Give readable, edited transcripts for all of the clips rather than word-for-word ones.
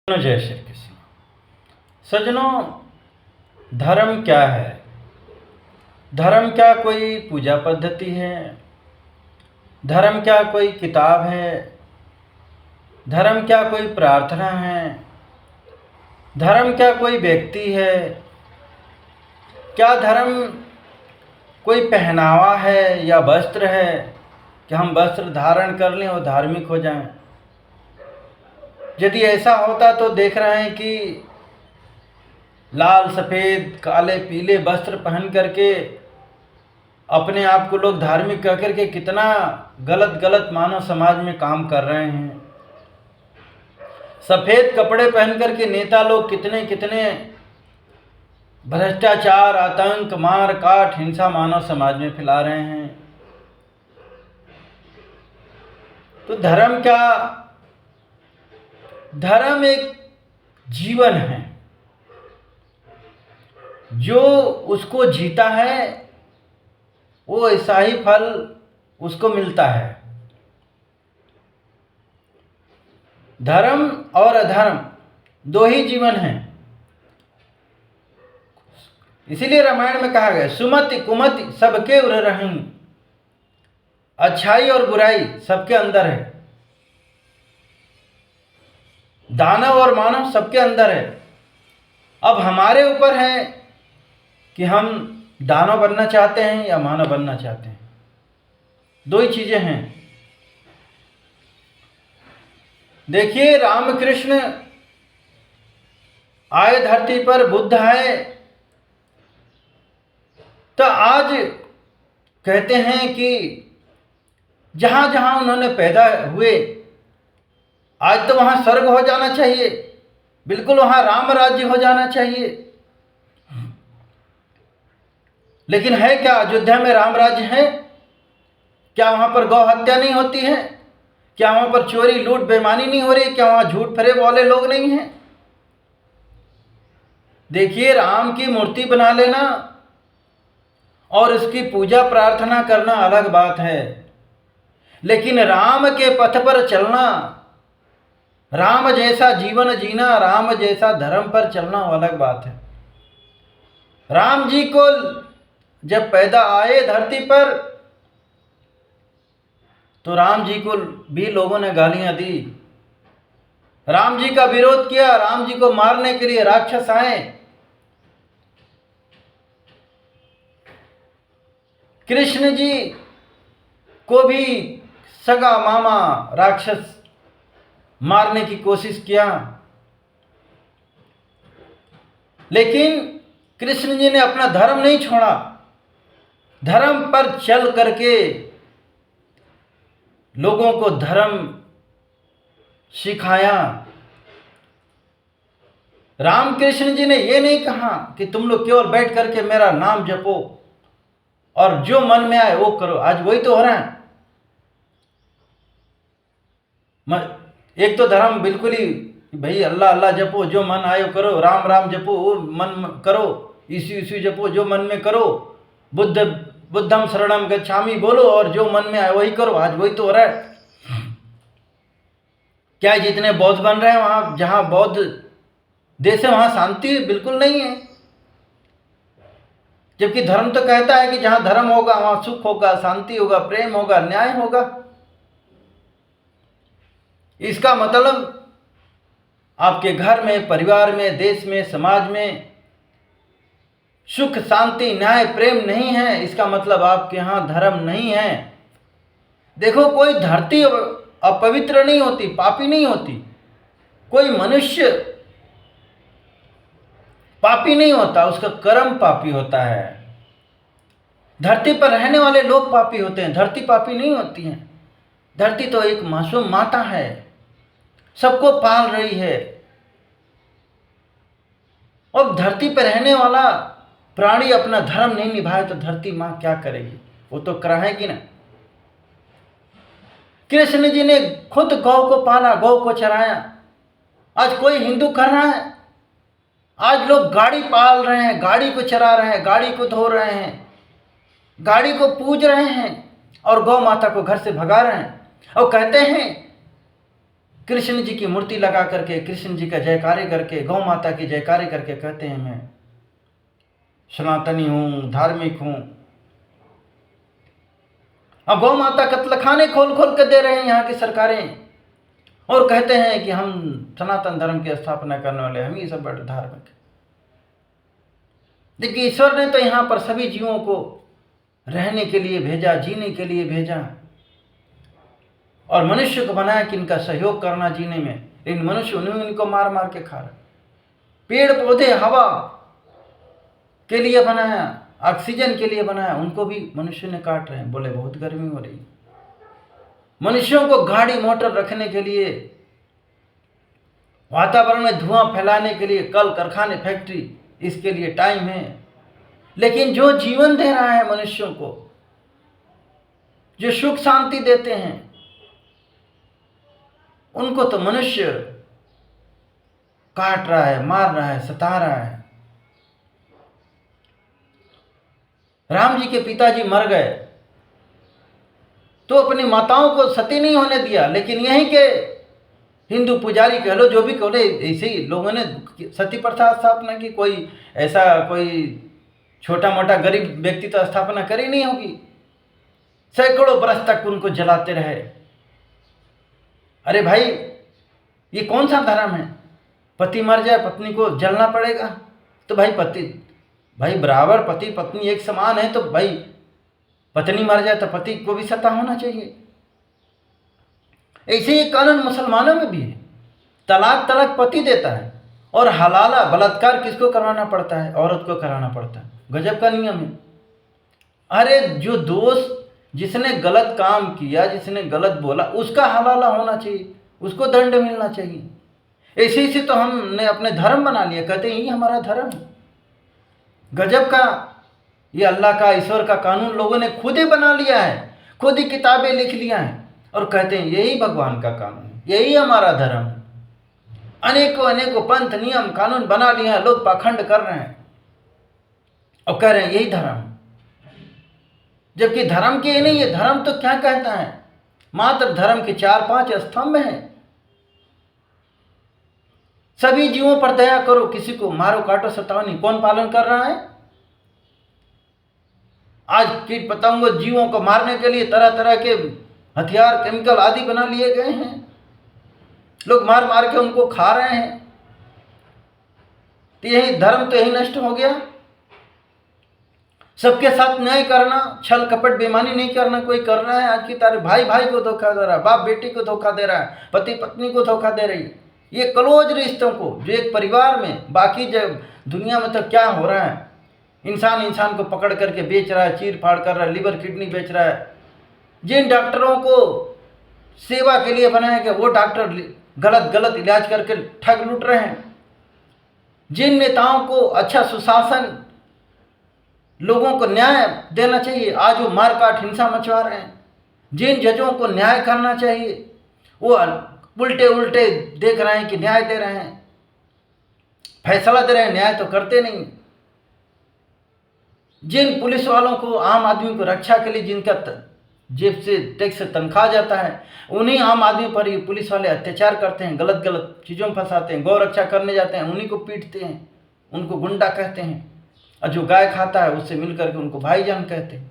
जय श्री कृष्ण। सज्जनों, धर्म क्या है? धर्म क्या कोई पूजा पद्धति है? धर्म क्या कोई किताब है? धर्म क्या कोई प्रार्थना है? धर्म क्या कोई व्यक्ति है? क्या धर्म कोई पहनावा है या वस्त्र है कि हम वस्त्र धारण कर लें और धार्मिक हो जाएं? यदि ऐसा होता तो देख रहे हैं कि लाल सफ़ेद काले पीले वस्त्र पहन करके अपने आप को लोग धार्मिक कह करके कितना गलत गलत मानव समाज में काम कर रहे हैं। सफ़ेद कपड़े पहन करके नेता लोग कितने कितने भ्रष्टाचार, आतंक, मार काट, हिंसा मानव समाज में फैला रहे हैं। तो धर्म क्या? धर्म एक जीवन है, जो उसको जीता है वो ऐसा ही फल उसको मिलता है। धर्म और अधर्म दो ही जीवन हैं। इसीलिए रामायण में कहा गया, सुमति कुमति सबके उर रहीं, अच्छाई और बुराई सबके अंदर है। दानव और मानव सबके अंदर है। अब हमारे ऊपर है कि हम दानव बनना चाहते हैं या मानव बनना चाहते हैं। दो ही चीजें हैं। देखिए, रामकृष्ण आए धरती पर, बुद्ध आए, तो आज कहते हैं कि जहां जहां उन्होंने पैदा हुए, आज तो वहां स्वर्ग हो जाना चाहिए, बिल्कुल वहां राम राज्य हो जाना चाहिए। लेकिन है क्या अयोध्या में राम राज्य है? क्या वहां पर गौ हत्या नहीं होती है? क्या वहां पर चोरी लूट बेईमानी नहीं हो रही? क्या वहां झूठ फरेब वाले लोग नहीं हैं? देखिए, राम की मूर्ति बना लेना और उसकी पूजा प्रार्थना करना अलग बात है, लेकिन राम के पथ पर चलना, राम जैसा जीवन जीना, राम जैसा धर्म पर चलना अलग बात है। राम जी को जब पैदा आए धरती पर, तो राम जी को भी लोगों ने गालियां दी, राम जी का विरोध किया, राम जी को मारने के लिए राक्षस आए। कृष्ण जी को भी सगा मामा राक्षस मारने की कोशिश किया, लेकिन कृष्ण जी ने अपना धर्म नहीं छोड़ा। धर्म पर चल करके लोगों को धर्म सिखाया। रामकृष्ण जी ने यह नहीं कहा कि तुम लोग केवल बैठ करके मेरा नाम जपो और जो मन में आए वो करो। आज वही तो हो रहा है। एक तो धर्म बिल्कुल ही भाई अल्लाह अल्लाह जपो, जो मन आए करो, राम राम जपो, वो मन करो, ईसु ईसु जपो, जो मन में करो, बुद्धम शरणम गच्छामि बोलो और जो मन में आए वही करो। आज वही तो हो रहा है। क्या जितने बौद्ध बन रहे हैं, वहां जहां बौद्ध देश है वहां शांति बिल्कुल नहीं है, जबकि धर्म तो कहता है कि जहां धर्म होगा वहां सुख होगा, शांति होगा, प्रेम होगा, न्याय होगा। इसका मतलब आपके घर में, परिवार में, देश में, समाज में सुख शांति न्याय प्रेम नहीं है, इसका मतलब आपके यहां धर्म नहीं है। देखो, कोई धरती अपवित्र नहीं होती, पापी नहीं होती, कोई मनुष्य पापी नहीं होता, उसका कर्म पापी होता है। धरती पर रहने वाले लोग पापी होते हैं, धरती पापी नहीं होती है। धरती तो एक मासूम माता है, सबको पाल रही है। अब धरती पर रहने वाला प्राणी अपना धर्म नहीं निभाए तो धरती मां क्या करेगी? वो तो कराएगी ना। कृष्ण जी ने खुद गौ को पाला, गौ को चराया। आज कोई हिंदू कर रहा है? आज लोग गाड़ी पाल रहे हैं, गाड़ी को चरा रहे हैं, गाड़ी को धो रहे हैं, गाड़ी को पूज रहे हैं और गौ माता को घर से भगा रहे हैं और कहते हैं कृष्ण जी की मूर्ति लगा करके, कृष्ण जी का जयकारे करके, गौ माता की जयकारे करके कहते हैं मैं सनातनी हूँ, धार्मिक हूँ। अब गौ माता कत्लखाने खोल खोल कर दे रहे हैं यहाँ की सरकारें, और कहते हैं कि हम सनातन धर्म की स्थापना करने वाले, हम ही सब बड़े धार्मिक। देखिए, ईश्वर ने तो यहाँ पर सभी जीवों को रहने के लिए भेजा, जीने के लिए भेजा, और मनुष्य को बनाया कि इनका सहयोग करना जीने में, लेकिन मनुष्य उन्हें इनको मार मार के खा रहा। पेड़ पौधे हवा के लिए बनाया, ऑक्सीजन के लिए बनाया, उनको भी मनुष्य ने काट रहे हैं। बोले बहुत गर्मी हो रही। मनुष्यों को गाड़ी मोटर रखने के लिए, वातावरण में धुआं फैलाने के लिए कल कारखाने फैक्ट्री, इसके लिए टाइम है। लेकिन जो जीवन दे रहा है मनुष्यों को, जो सुख शांति देते हैं, उनको तो मनुष्य काट रहा है, मार रहा है, सता रहा है। राम जी के पिताजी मर गए तो अपनी माताओं को सती नहीं होने दिया, लेकिन यहीं के हिंदू पुजारी कह लो, जो भी कह लो, ऐसे ही लोगों ने सती प्रथा स्थापना की। कोई ऐसा कोई छोटा मोटा गरीब व्यक्ति तो स्थापना करी नहीं होगी। सैकड़ों बरस तक उनको जलाते रहे। अरे भाई, ये कौन सा धर्म है? पति मर जाए पत्नी को जलना पड़ेगा? तो भाई बराबर पति पत्नी एक समान है, तो भाई पत्नी मर जाए तो पति को भी सता होना चाहिए। ऐसे ही कानून मुसलमानों में भी है। तलाक पति देता है, और हलाला बलात्कार किसको करवाना पड़ता है? औरत को कराना पड़ता है। गजब का नियम है। अरे जो दोष, जिसने गलत काम किया, जिसने गलत बोला, उसका हलाला होना चाहिए, उसको दंड मिलना चाहिए। ऐसे ही तो हमने अपने धर्म बना लिया, कहते हैं ये हमारा धर्म है। गजब का, ये अल्लाह का, ईश्वर का कानून लोगों ने खुद ही बना लिया है, खुद ही किताबें लिख लिया है, और कहते हैं यही भगवान का कानून है, यही हमारा धर्म है। अनेकों पंथ नियम कानून बना लिए हैं, लोग पाखंड कर रहे हैं और कह रहे हैं यही धर्म, जबकि धर्म के नहीं। ये धर्म तो क्या कहता है? मात्र धर्म के 4-5 स्तंभ हैं। सभी जीवों पर दया करो, किसी को मारो काटो सताओ नहीं। कौन पालन कर रहा है? आज कीट पतंगों जीवों को मारने के लिए तरह तरह के हथियार, केमिकल आदि बना लिए गए हैं। लोग मार मार के उनको खा रहे हैं। तो यही धर्म तो यही नष्ट हो गया। सबके साथ न्याय करना, छल कपट बेईमानी नहीं करना। कोई कर रहा है आज की तारीख, भाई भाई को धोखा दे रहा है, बाप बेटी को धोखा दे रहा है, पति पत्नी को धोखा दे रही है। ये क्लोज रिश्तों को, जो एक परिवार में, बाकी जब दुनिया में तो क्या हो रहा है, इंसान को पकड़ करके बेच रहा है, चीर फाड़ कर रहा है, लिवर किडनी बेच रहा है। जिन डॉक्टरों को सेवा के लिए बनाया गया, वो डॉक्टर गलत इलाज करके ठग लूट रहे हैं। जिन नेताओं को अच्छा सुशासन, लोगों को न्याय देना चाहिए, आज वो मारकाट हिंसा मचवा रहे हैं। जिन जजों को न्याय करना चाहिए, वो उल्टे देख रहे हैं कि न्याय दे रहे हैं, फैसला दे रहे हैं, न्याय तो करते नहीं। जिन पुलिस वालों को, आम आदमी को रक्षा के लिए जिनका जेब से टैक्स से तनख्वाह जाता है, उन्हीं आम आदमी पर ये पुलिस वाले अत्याचार करते हैं, गलत चीज़ों में फंसाते हैं। गौ रक्षा करने जाते हैं, उन्हीं को पीटते हैं, उनको गुंडा कहते हैं, और जो गाय खाता है उससे मिलकर के उनको भाईजान कहते हैं।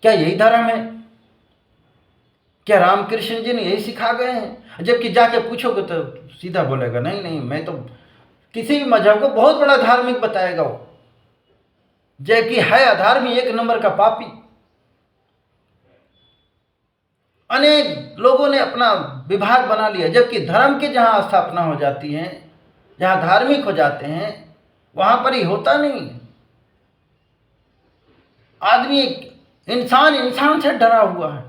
क्या यही धर्म है? क्या रामकृष्ण जी ने यही सिखा गए हैं? जबकि जाके पूछोगे तो सीधा बोलेगा नहीं, मैं तो किसी भी मजहब को बहुत बड़ा धार्मिक बताएगा वो, जबकि है अधार्मी, एक नंबर का पापी। अनेक लोगों ने अपना विभाग बना लिया, जबकि धर्म की जहां स्थापना हो जाती है, जहां धार्मिक हो जाते हैं, वहां पर ही होता नहीं। आदमी, इंसान से डरा हुआ है।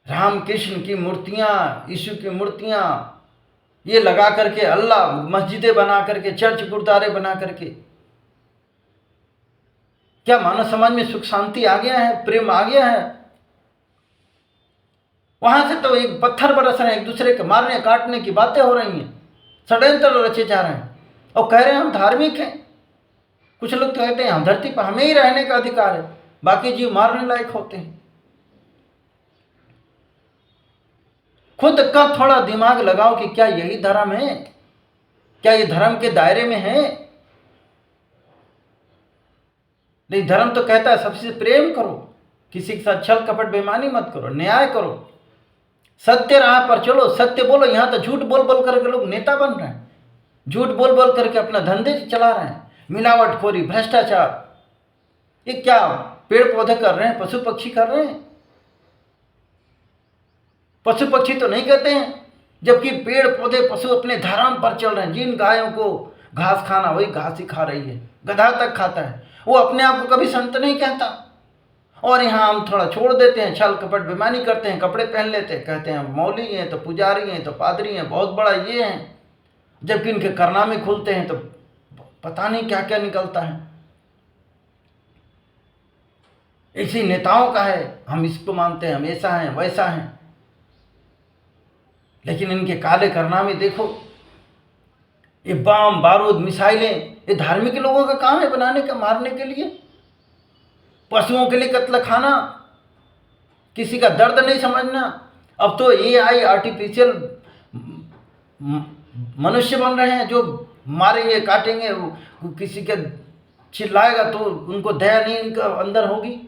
राम कृष्ण की मूर्तियां, यीशु की मूर्तियां ये लगा करके, अल्लाह मस्जिदें बना करके, चर्च गुरुद्वारे बना करके, क्या मानव समाज में सुख शांति आ गया है? प्रेम आ गया है? वहां से तो एक पत्थर बरस रहे हैं, एक दूसरे के मारने काटने की बातें हो रही हैं, षड्यंत्र रचे जा रहे हैं, और कह रहे हैं हम धार्मिक हैं। कुछ लोग तो कहते हैं हम धरती पर हमें ही रहने का अधिकार है, बाकी जीव मारने लायक होते हैं। खुद का थोड़ा दिमाग लगाओ कि क्या यही धर्म है? क्या ये धर्म के दायरे में है? नहीं, धर्म तो कहता है सबसे प्रेम करो, किसी के साथ छल कपट बेईमानी मत करो, न्याय करो, सत्य राह पर चलो, सत्य बोलो। यहां तो झूठ बोल बोल करके लोग नेता बन रहे हैं, झूठ बोल बोल करके अपना धंधे चला रहे हैं, मिलावटखोरी, भ्रष्टाचार। ये क्या पेड़ पौधे कर रहे हैं, पशु पक्षी कर रहे हैं? पशु पक्षी तो नहीं कहते हैं, जबकि पेड़ पौधे पशु अपने धर्म पर चल रहे हैं। जिन गायों को घास खाना, वही घास ही खा रही है, गधा तक खाता है, वो अपने आप को कभी संत नहीं कहता। और यहाँ हम थोड़ा छोड़ देते हैं, छल कपट बेईमानी करते हैं, कपड़े पहन लेते हैं, कहते हैं हम मौली हैं, तो पुजारी हैं, तो पादरी हैं, बहुत बड़ा ये हैं, जबकि इनके कारनामे खुलते हैं तो पता नहीं क्या क्या निकलता है। इसी नेताओं का है, हम इसको मानते हैं, हम ऐसा हैं वैसा हैं, लेकिन इनके काले कारनामे देखो। ये बम बारूद मिसाइलें, ये धार्मिक लोगों का काम है बनाने का, मारने के लिए, पशुओं के लिए कत्ल खाना, किसी का दर्द नहीं समझना। अब तो AI आर्टिफिशियल मनुष्य बन रहे हैं जो मारेंगे काटेंगे, वो किसी के चिल्लाएगा तो उनको दया नहीं उनका अंदर होगी।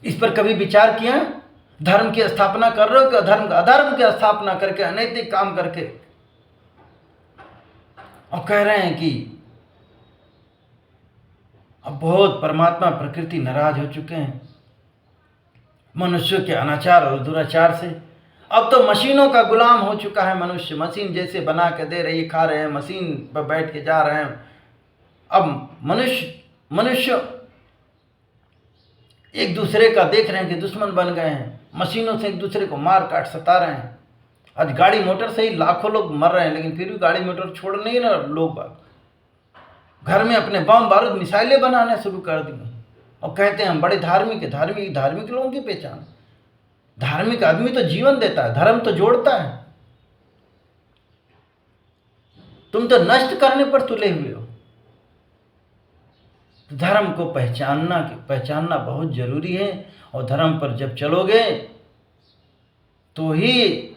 इस पर कभी विचार किया? धर्म की स्थापना कर रहे हो कि अधर्म की स्थापना करके, अनैतिक काम करके, और कह रहे हैं कि अब बहुत परमात्मा प्रकृति नाराज हो चुके हैं मनुष्यों के अनाचार और दुराचार से। अब तो मशीनों का गुलाम हो चुका है मनुष्य, मशीन जैसे बना के दे रही, खा रहे हैं, मशीन पर बैठ के जा रहे हैं। अब मनुष्य एक दूसरे का देख रहे हैं कि दुश्मन बन गए हैं, मशीनों से एक दूसरे को मार काट सता रहे हैं। आज गाड़ी मोटर से ही लाखों लोग मर रहे हैं, लेकिन फिर भी गाड़ी मोटर छोड़ नहीं रहे लोग बाग। घर में अपने बम बारूद मिसाइलें बनाने शुरू कर दिए और कहते हैं हम बड़े धार्मिक है। धार्मिक लोगों की पहचान, धार्मिक आदमी तो जीवन देता है, धर्म तो जोड़ता है। तुम तो नष्ट करने पर तुले हुए हो। धर्म को पहचानना बहुत जरूरी है, और धर्म पर जब चलोगे तो ही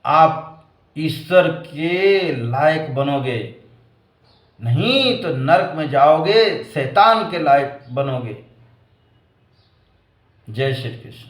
आप ईश्वर के लायक बनोगे, नहीं तो नरक में जाओगे, शैतान के लायक बनोगे। जय श्री कृष्ण।